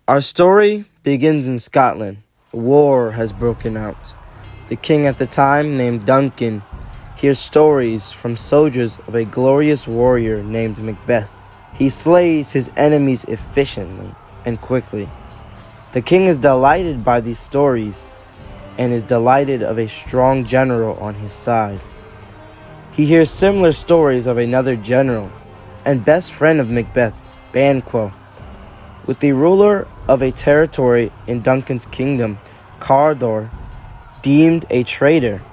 Our story begins in Scotland. War has broken out. The king at the time, named Duncan, hears stories from soldiers of a glorious warrior named Macbeth. He slays his enemies efficiently and quickly. The king is delighted by these stories and is delighted of a strong general on his side. He hears similar stories of another general and best friend of Macbeth, Banquo. With the ruler of a territory in Duncan's kingdom, Cawdor, deemed a traitor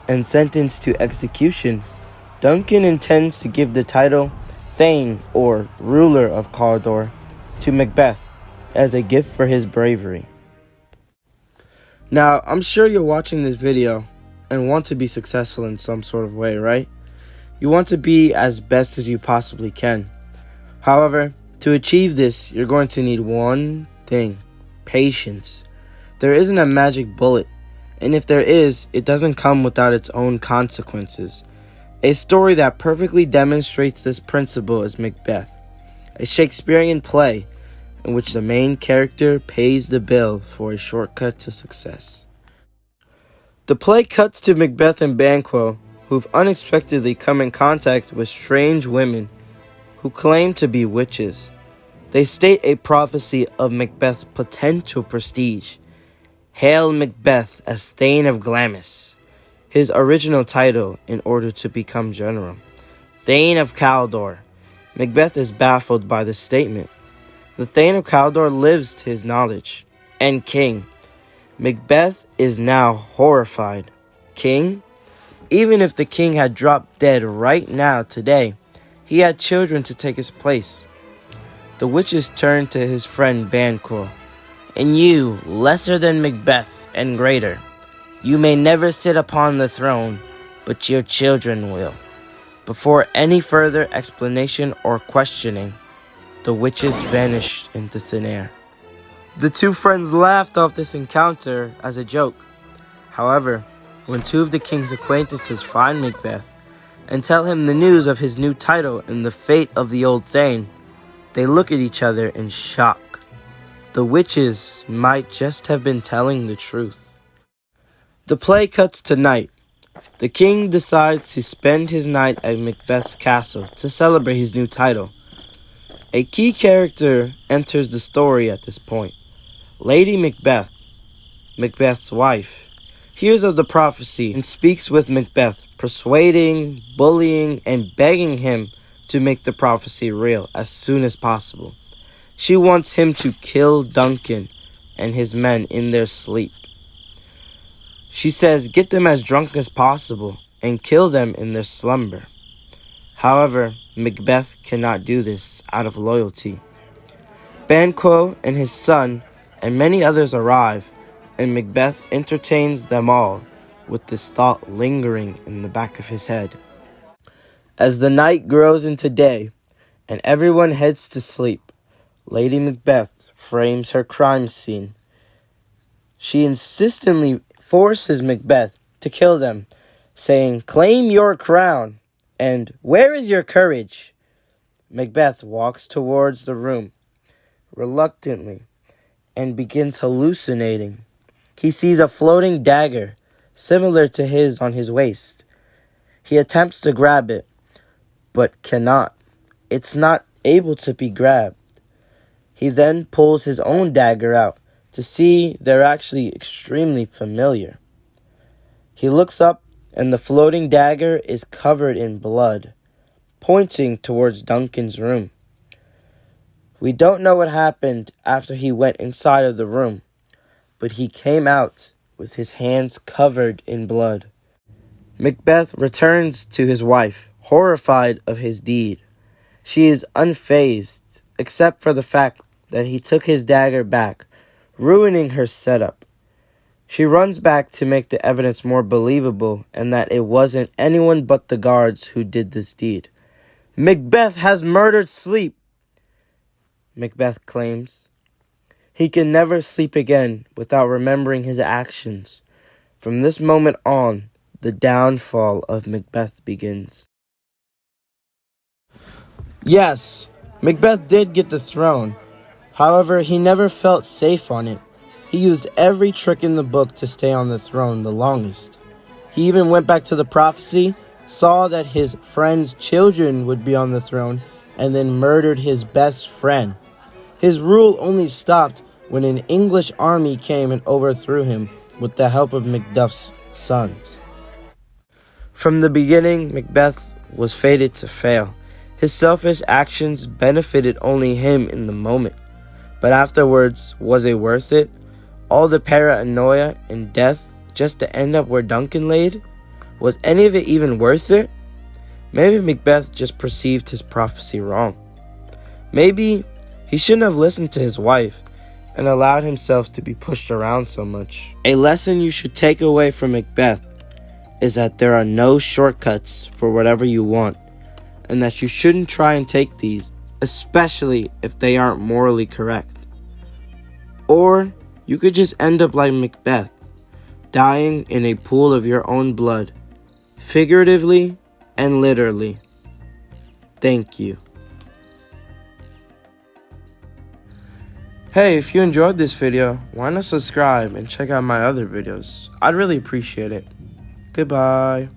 and sentenced to execution, Duncan intends to give the title Thane, or ruler of Cawdor, to Macbeth as a gift for his bravery. Now, I'm sure you're watching this video and want to be successful in some sort of way, right? You want to be as best as you possibly can. However, to achieve this, you're going to need one thing: patience. There isn't a magic bullet, and if there is, it doesn't come without its own consequences. A story that perfectly demonstrates this principle is Macbeth, a Shakespearean play in which the main character pays the bill for a shortcut to success. The play cuts to Macbeth and Banquo, who've unexpectedly come in contact with strange women who claim to be witches. They state a prophecy of Macbeth's potential prestige. Hail Macbeth as Thane of Glamis, his original title in order to become general. Thane of Cawdor. Macbeth is baffled by this statement. The Thane of Cawdor lives to his knowledge. And king. Macbeth is now horrified. King? Even if the king had dropped dead right now today, he had children to take his place. The witches turned to his friend Banquo. And you, lesser than Macbeth and greater, you may never sit upon the throne, but your children will. Before any further explanation or questioning, the witches vanished into thin air. The two friends laughed off this encounter as a joke. However, when two of the king's acquaintances find Macbeth and tell him the news of his new title and the fate of the old Thane, they look at each other in shock. The witches might just have been telling the truth. The play cuts to night. The king decides to spend his night at Macbeth's castle to celebrate his new title. A key character enters the story at this point. Lady Macbeth, Macbeth's wife, hears of the prophecy and speaks with Macbeth, persuading, bullying, and begging him to make the prophecy real as soon as possible. She wants him to kill Duncan and his men in their sleep. She says get them as drunk as possible and kill them in their slumber. However, Macbeth cannot do this out of loyalty. Banquo and his son and many others arrive, and Macbeth entertains them all with this thought lingering in the back of his head. As the night grows into day and everyone heads to sleep, Lady Macbeth frames her crime scene. She insistently forces Macbeth to kill them, saying, "Claim your crown," and "Where is your courage?" Macbeth walks towards the room, reluctantly, and begins hallucinating. He sees a floating dagger, similar to his on his waist. He attempts to grab it, but cannot. It's not able to be grabbed. He then pulls his own dagger out to see they're actually extremely familiar. He looks up, and the floating dagger is covered in blood, pointing towards Duncan's room. We don't know what happened after he went inside of the room, but he came out with his hands covered in blood. Macbeth returns to his wife, horrified of his deed. She is unfazed, except for the fact that he took his dagger back, ruining her setup. She runs back to make the evidence more believable and that it wasn't anyone but the guards who did this deed. Macbeth has murdered sleep, Macbeth claims. He can never sleep again without remembering his actions. From this moment on, the downfall of Macbeth begins. Yes, Macbeth did get the throne, However, he never felt safe on it. He used every trick in the book to stay on the throne the longest. He even went back to the prophecy, saw that his friend's children would be on the throne, and then murdered his best friend. His rule only stopped when an English army came and overthrew him with the help of Macbeth's sons. From the beginning, Macbeth was fated to fail. His selfish actions benefited only him in the moment. But afterwards, was it worth it? All the paranoia and death just to end up where Duncan laid? Was any of it even worth it? Maybe Macbeth just perceived his prophecy wrong. Maybe he shouldn't have listened to his wife and allowed himself to be pushed around so much. A lesson you should take away from Macbeth is that there are no shortcuts for whatever you want, and that you shouldn't try and take these, especially if they aren't morally correct. Or you could just end up like Macbeth, dying in a pool of your own blood, figuratively and literally. Thank you. Hey, if you enjoyed this video, why not subscribe and check out my other videos? I'd really appreciate it. Goodbye.